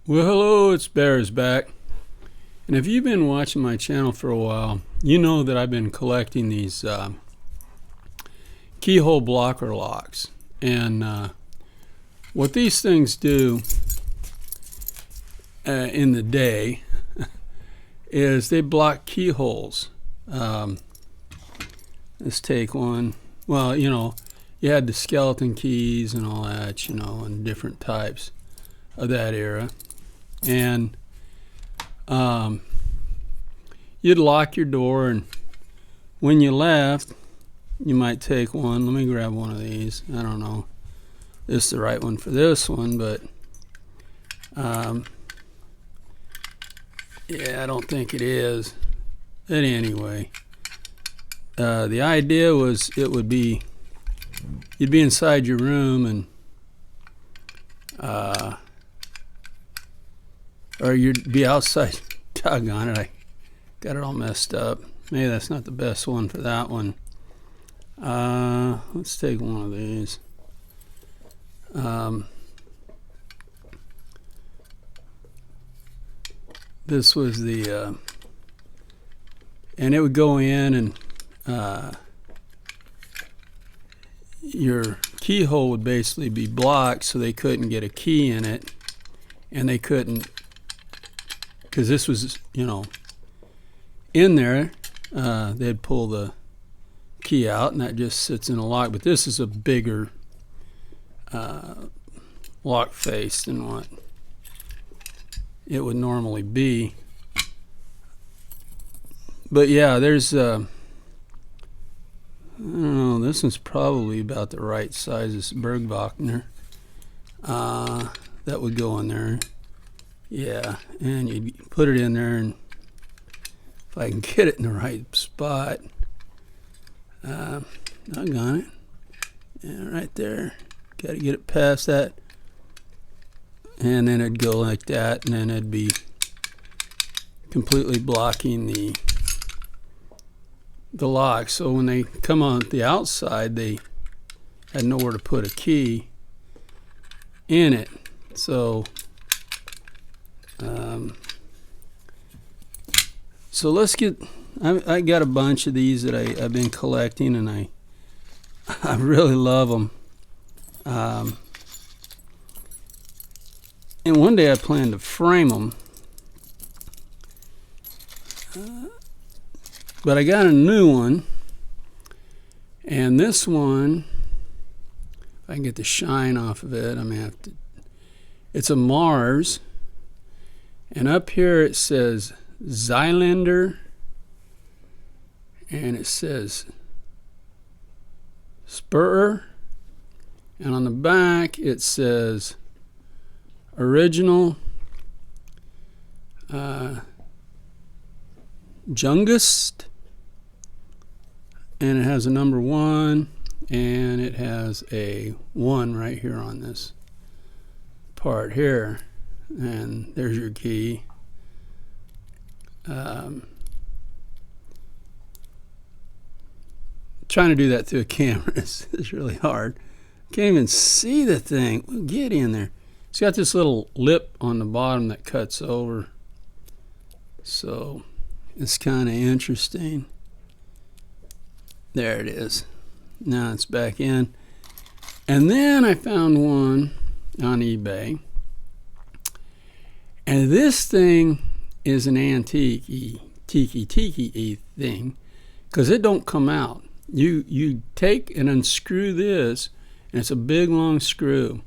Well, hello, it's Bears back. And if you've been watching my channel for a while, you know that I've been collecting these keyhole blocker locks. And what these things do in the day is they block keyholes. Let's take one. Well, you had the skeleton keys and all that, and different types of that era. And you'd lock your door, and when you left, you might take one. Let me grab one of these. I don't know if this is the right one for this one, but yeah, I don't think it is. But anyway, the idea was you'd be inside your room, and or you'd be outside. Doggone it, I got it all messed up. Maybe that's not the best one for that one. Let's take one of these. This was the and it would go in, and your keyhole would basically be blocked, so they couldn't get a key in it, and they couldn't, because this was, in there, they'd pull the key out, and that just sits in a lock. But this is a bigger lock face than what it would normally be. But yeah, there's I don't know, this one's probably about the right size. This Bergwachner that would go in there. Yeah, and you'd put it in there, and if I can get it in the right spot, doggone it, yeah, right there. Got to get it past that, and then it'd go like that, and then it'd be completely blocking the lock. So when they come on the outside, they had nowhere to put a key in it. So so let's get, I got a bunch of these that I've been collecting, and I really love them. And one day I plan to frame them. But I got a new one, and this one, if I can get the shine off of it, I'm going to have to, it's a Mars, and up here it says Zylander, and it says Spur, and on the back it says Original Jungust, and it has a number 1, and it has a 1 right here on this part here, and there's your key. Trying to do that through a camera is really hard. Can't even see the thing. Well, get in there. It's got this little lip on the bottom that cuts over, so it's kind of interesting. There it is. Now it's back in. And then I found one on eBay, and this thing is an antique tiki thing, because it don't come out. You take and unscrew this, and it's a big long screw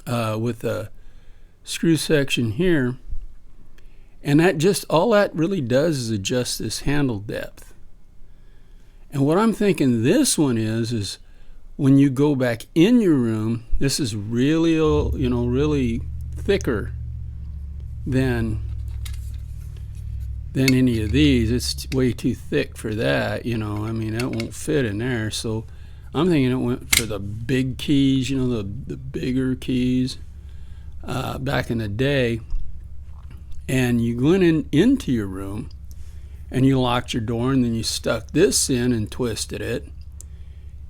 with a screw section here, and that just, all that really does is adjust this handle depth. And what I'm thinking this one is when you go back in your room, this is really, really thicker than any of these. It's way too thick for that, I mean, that won't fit in there. So I'm thinking it went for the big keys, the bigger keys back in the day. And you went into your room, and you locked your door, and then you stuck this in and twisted it,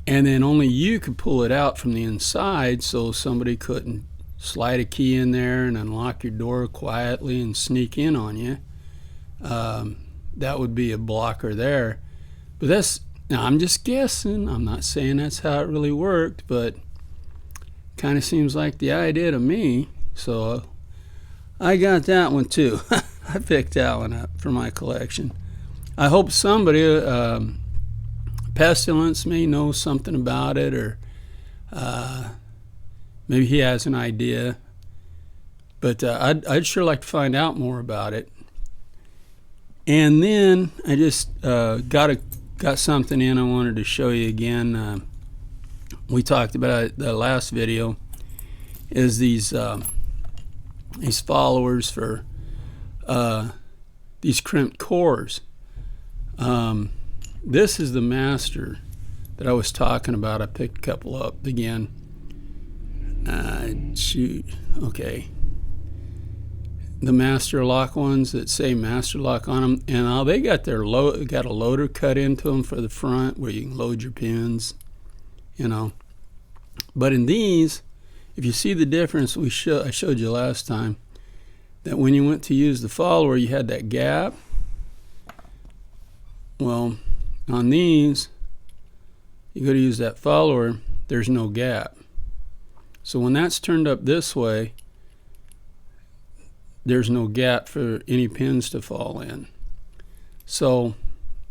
and then only you could pull it out from the inside, so somebody couldn't slide a key in there and unlock your door quietly and sneak in on you. That would be a blocker there. But now I'm just guessing. I'm not saying that's how it really worked, but kind of seems like the idea to me. So I got that one too. I picked that one up for my collection. I hope somebody, Pestilence, may know something about it, or maybe he has an idea. But I'd sure like to find out more about it. And then I just got something in I wanted to show you again. We talked about it the last video. Is these followers for these crimped cores. This is the master that I was talking about. I picked a couple up again. Okay. The master lock ones that say master lock on them, and they got got a loader cut into them for the front where you can load your pins, But in these, if you see the difference, I showed you last time that when you went to use the follower, you had that gap. Well, on these, you go to use that follower, there's no gap. So when that's turned up this way, there's no gap for any pins to fall in. So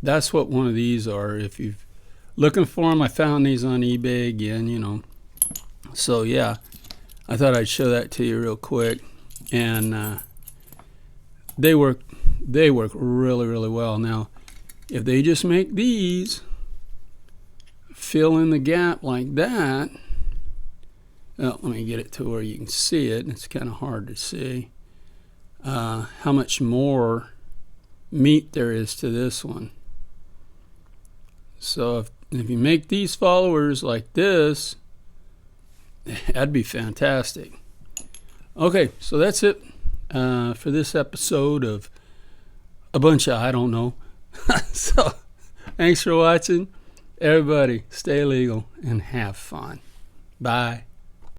that's what one of these are. If you're looking for them, I found these on eBay again, So yeah, I thought I'd show that to you real quick. And they work really, really well. Now, if they just make these fill in the gap like that, let me get it to where you can see it. It's kind of hard to see how much more meat there is to this one. So if you make these followers like this, that'd be fantastic. Okay, so that's it for this episode of a bunch of I don't know. So thanks for watching. Everybody, stay legal and have fun. Bye.